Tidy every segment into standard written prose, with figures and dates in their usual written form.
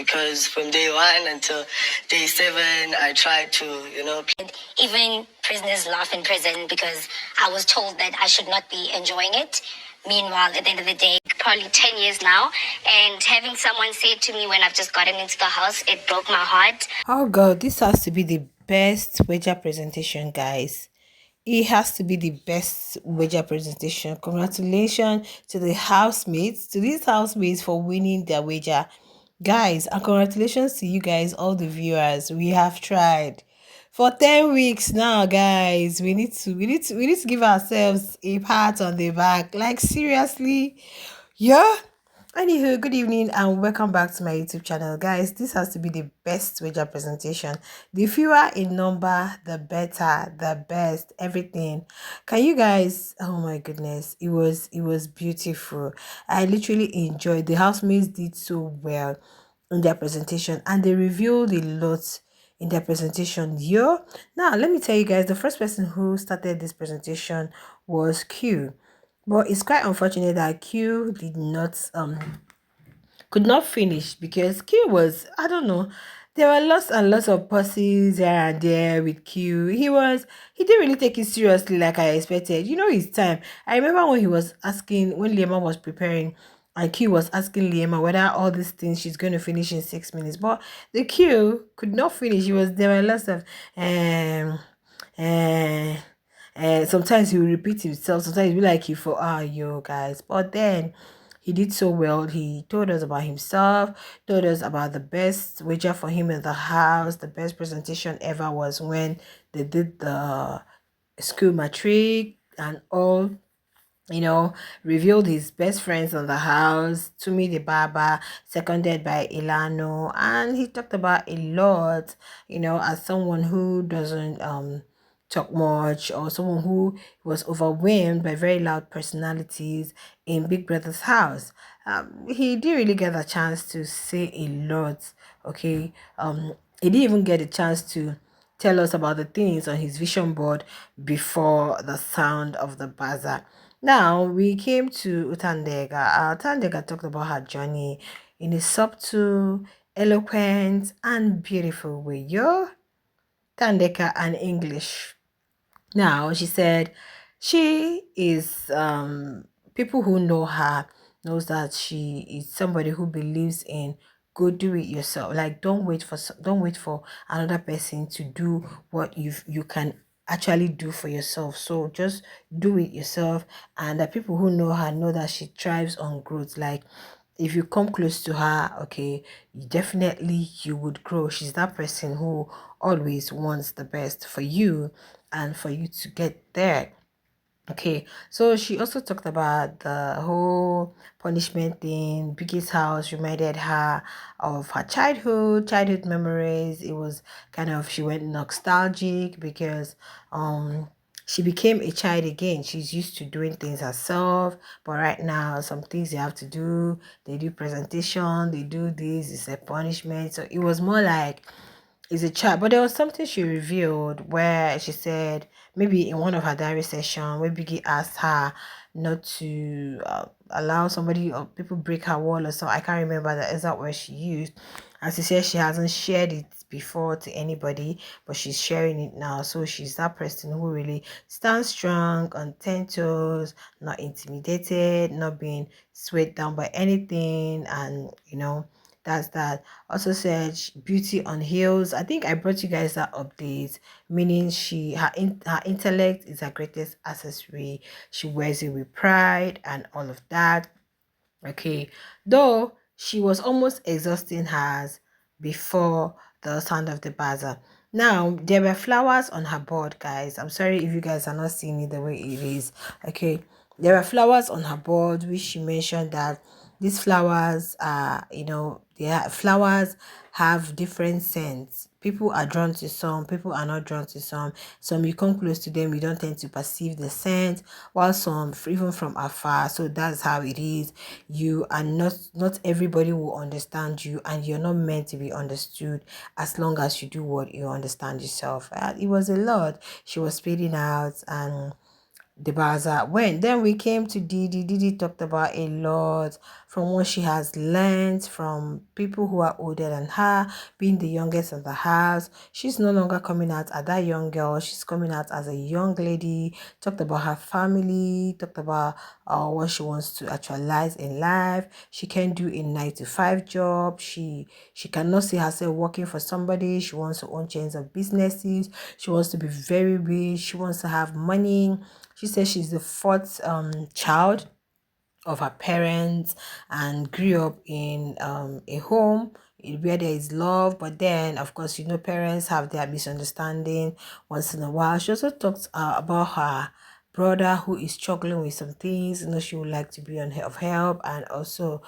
because from day 1 until day 7, I tried to, Even prisoners laugh in prison because I was told that I should not be enjoying it. Meanwhile, at the end of the day, probably 10 years now, and having someone say it to me when I've just gotten into the house, it broke my heart. Oh god, this has to be the best wager presentation, guys. It has to be the best wager presentation. Congratulations to the housemates, to these housemates for winning their wager. Guys, and congratulations to you guys, all the viewers. We have tried for 10 weeks now, guys. We need to give ourselves a pat on the back. Like seriously. Yeah. Anywho, good evening and welcome back to my YouTube channel, guys. This has to be the best wager presentation. The fewer in number, the better, the best, everything. Can you guys? Oh my goodness, it was beautiful. I literally enjoyed. The housemates did so well in their presentation, and they revealed a lot in their presentation. Yo, now let me tell you guys, the first person who started this presentation was Q. But it's quite unfortunate that Q did not could not finish because Q was, I don't know, there were lots and lots of pauses here and there with Q. He didn't really take it seriously like I expected. You know, his time. I remember when he was asking, when Lema was preparing, and Q was asking Lema whether all these things she's going to finish in 6 minutes. But the Q could not finish. There were lots of uh, sometimes he will repeat himself. Sometimes he'll be like, "You for you guys," but then he did so well. He told us about himself, told us about the best wager for him in the house. The best presentation ever was when they did the school matric and all. Revealed his best friends on the house, Tumi the Baba, seconded by Ilano, and he talked about a lot, as someone who doesn't talk much, or someone who was overwhelmed by very loud personalities in Big Brother's house. He didn't really get a chance to say a lot, okay? He didn't even get a chance to tell us about the things on his vision board before the sound of the buzzer. Now we came to Thandeka. Thandeka talked about her journey in a subtle, eloquent, and beautiful way. Yo, Thandeka and English. Now she said she is people who know her knows that she is somebody who believes in go do it yourself. Like don't wait for another person to do what you can actually do for yourself. So just do it yourself. And the people who know her know that she thrives on growth. Like if you come close to her, okay, you would grow. She's that person who always wants the best for you and for you to get there. Okay, so she also talked about the whole punishment thing. Biggie's house reminded her of her childhood memories. It was kind of, she went nostalgic because she became a child again. She's used to doing things herself, but right now some things you have to do. They do presentation, they do this, it's a punishment. So it was more like is a child. But there was something she revealed where she said maybe in one of her diary session where Biggie asked her not to allow somebody or people break her wall or so. I can't remember the exact word she used. And she said she hasn't shared it before to anybody, but she's sharing it now. So she's that person who really stands strong on 10 toes, not intimidated, not being swayed down by anything, and that's that. Also said beauty on heels. I think I brought you guys that update, meaning her intellect is her greatest accessory. She wears it with pride and all of that. Okay, though she was almost exhausting hers before the sound of the buzzer. Now there were flowers on her board, guys. I'm sorry if you guys are not seeing it the way it is. Okay, there were flowers on her board, which she mentioned that these flowers are, flowers have different scents. People are drawn to some, people are not drawn to some. Some you come close to them, you don't tend to perceive the scent, while some even from afar. So that's how it is. You are not everybody will understand you, and you're not meant to be understood as long as you do what you understand yourself. It was a lot. She was speeding out, and the bazaar went. Then we came to Diddi. Diddi talked about a lot from what she has learned from people who are older than her, being the youngest in the house. She's no longer coming out as that young girl. She's coming out as a young lady. Talked about her family. Talked about what she wants to actualize in life. She can do a 9 to 5 job. She cannot see herself working for somebody. She wants to own chains of businesses. She wants to be very rich. She wants to have money. She says she's the fourth child of her parents and grew up in a home where there is love, but then of course parents have their misunderstanding once in a while. She also talks about her brother who is struggling with some things. She would like to be on of help, and also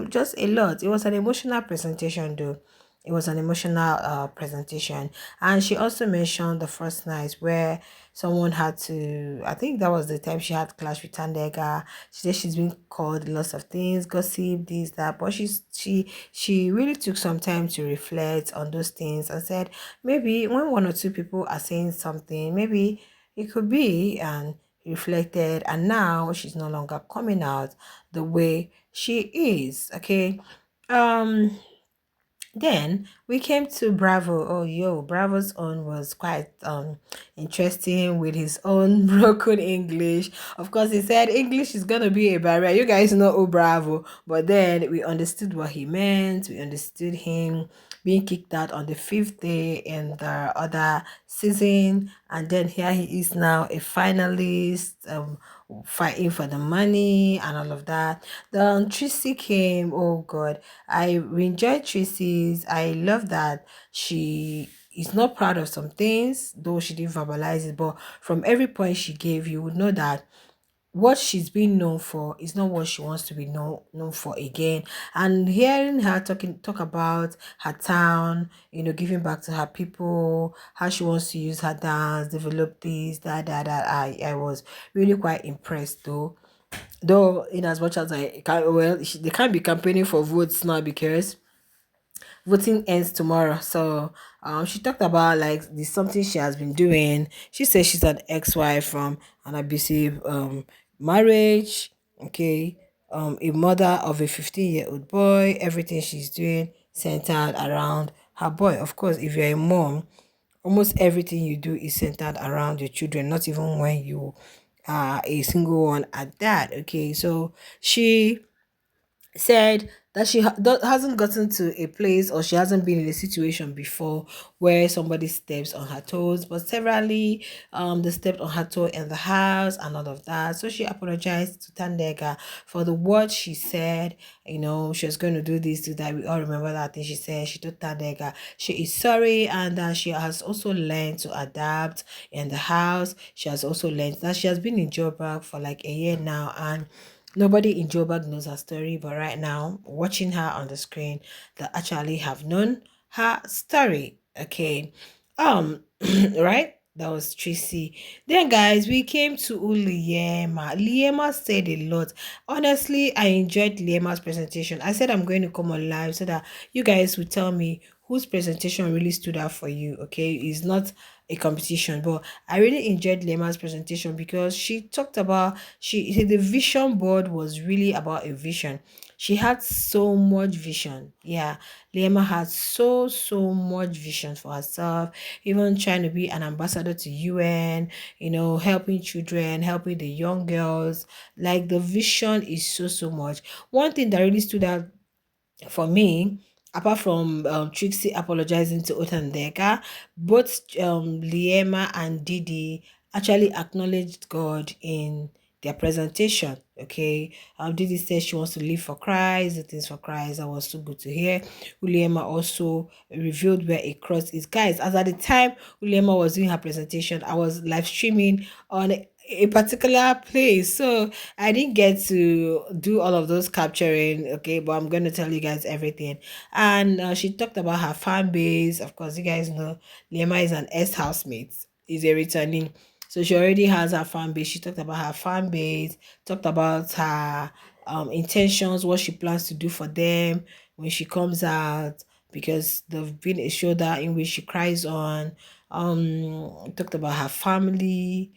just a lot. It was an emotional presentation though. It was an emotional presentation. And she also mentioned the first night where someone had to, I think that was the time she had clash with Thandeka. She said she's been called lots of things, gossip, this, that. But she really took some time to reflect on those things and said maybe when one or two people are saying something, maybe it could be, and reflected, and now she's no longer coming out the way she is. Okay. Um then we came to Bravo. Oh, yo, Bravo's own was quite interesting with his own broken English. Of course, he said English is gonna be a barrier. You guys know oh Bravo, but then we understood what he meant. We understood him being kicked out on the fifth day in the other season, and then here he is now a finalist. Fighting for the money and all of that. Then Tracy came. Oh God, I enjoyed Tracy's. I love that she is not proud of some things, though she didn't verbalize it. But from every point she gave, you would know that what she's been known for is not what she wants to be known for again. And hearing her talk about her town, giving back to her people, how she wants to use her dance, develop this, that, I was really quite impressed though in as much as I can. Well, they can't be campaigning for votes now because voting ends tomorrow. So she talked about like this something she has been doing. She says she's an ex-wife from an abusive marriage. Okay. A mother of a 15-year-old boy. Everything she's doing centered around her boy. Of course, if you're a mom, almost everything you do is centered around your children, not even when you are a single one at that. Okay. So she said that she hasn't gotten to a place, or she hasn't been in a situation before where somebody steps on her toes, but severally they stepped on her toe in the house and all of that. So she apologized to Thandeka for the words she said. She was going to do this, do that. We all remember that thing she said. She told Thandeka she is sorry, and that she has also learned to adapt in the house. She has also learned that she has been in Joburg for like a year now, and nobody in Joburg knows her story, but right now, watching her on the screen, they actually have known her story. Okay. Right? That was Tracy. Then, guys, we came to Lema. Lema said a lot. Honestly, I enjoyed Lema's presentation. I said I'm going to come on live so that you guys will tell me whose presentation really stood out for you. Okay, it's not a competition, but I really enjoyed Lema's presentation because she talked about the vision board was really about a vision. She had so much vision. Yeah, Lema had so much vision for herself, even trying to be an ambassador to UN, helping children, helping the young girls. Like the vision is so much. One thing that really stood out for me, apart from Trixie apologizing to Thandeka, both Lema and Diddi actually acknowledged God in their presentation. Okay, Diddi said she wants to live for Christ, the things for Christ. That was so good to hear. Lema also revealed where a cross is. Guys, as at the time Lema was doing her presentation, I was live streaming on a particular place, so I didn't get to do all of those capturing. Okay, but I'm going to tell you guys everything. And she talked about her fan base. Of course, you guys know Lema is an housemate, is a returning, so she already has her fan base. She talked about her fan base, talked about her intentions, what she plans to do for them when she comes out, because there've been a show that in which she cries on. Talked about her family,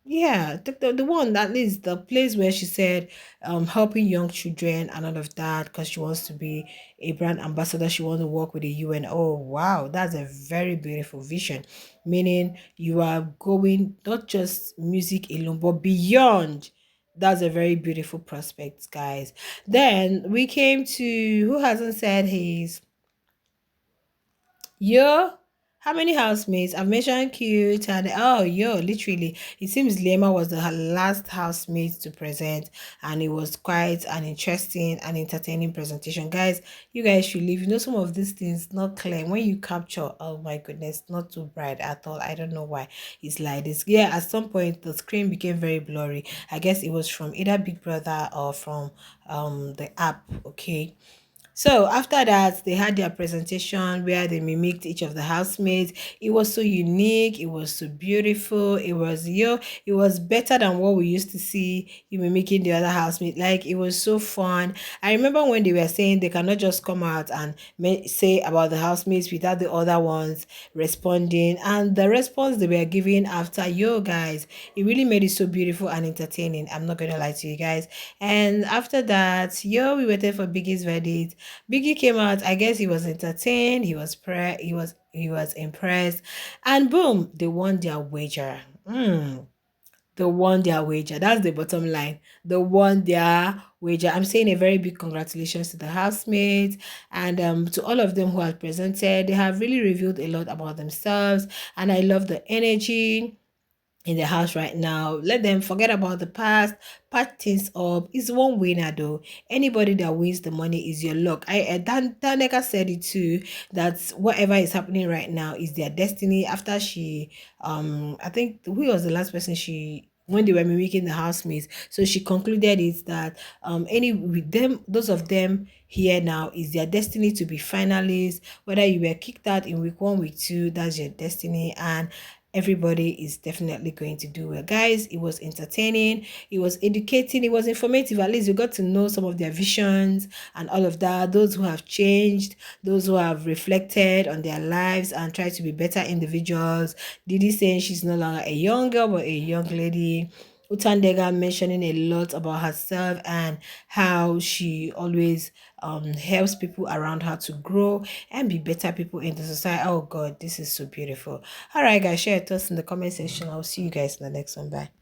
Yeah, the one that is the place where she said helping young children and all of that because she wants to be a brand ambassador. She wants to work with the UN. Oh wow, that's a very beautiful vision. Meaning you are going not just music alone, but beyond. That's a very beautiful prospect, guys. Then we came to who hasn't said his. Yo, how many housemates? I've mentioned cute and oh yo, literally, it seems Lema was the last housemate to present, and it was quite an interesting and entertaining presentation. Guys, you guys should leave. You know, some of these things not clear when you capture. Oh my goodness, not too bright at all. I don't know why it's like this. Yeah, at some point the screen became very blurry. I guess it was from either Big Brother or from the app. Okay, so after that, they had their presentation where they mimicked each of the housemates. It was so unique. It was so beautiful. It was it was better than what we used to see you mimicking the other housemate. Like it was so fun. I remember when they were saying they cannot just come out and say about the housemates without the other ones responding. And the response they were giving after guys, it really made it so beautiful and entertaining. I'm not gonna lie to you guys. And after that, we waited for Biggie's verdict. Biggie came out. I guess he was entertained. He was impressed, and boom, they won their wager. They won their wager. That's the bottom line. They won their wager. I'm saying a very big congratulations to the housemates and to all of them who have presented. They have really revealed a lot about themselves, and I love the energy in the house right now. Let them forget about the past, patch things up. It's one winner though. Anybody that wins the money is your luck. Thandeka said it too, that whatever is happening right now is their destiny. After she I think who was the last person she when they were mimicking the housemates. So she concluded it that any with them, those of them here now is their destiny to be finalists. Whether you were kicked out in week one, week two, that's your destiny. And everybody is definitely going to do well. Guys, it was entertaining, it was educating, it was informative. At least you got to know some of their visions and all of that. Those who have changed, those who have reflected on their lives and tried to be better individuals. Diddy saying she's no longer a young girl but a young lady. Thandeka mentioning a lot about herself and how she always helps people around her to grow and be better people in the society. Oh God, this is so beautiful. All right, guys, share your thoughts in the comment section. I'll see you guys in the next one. Bye.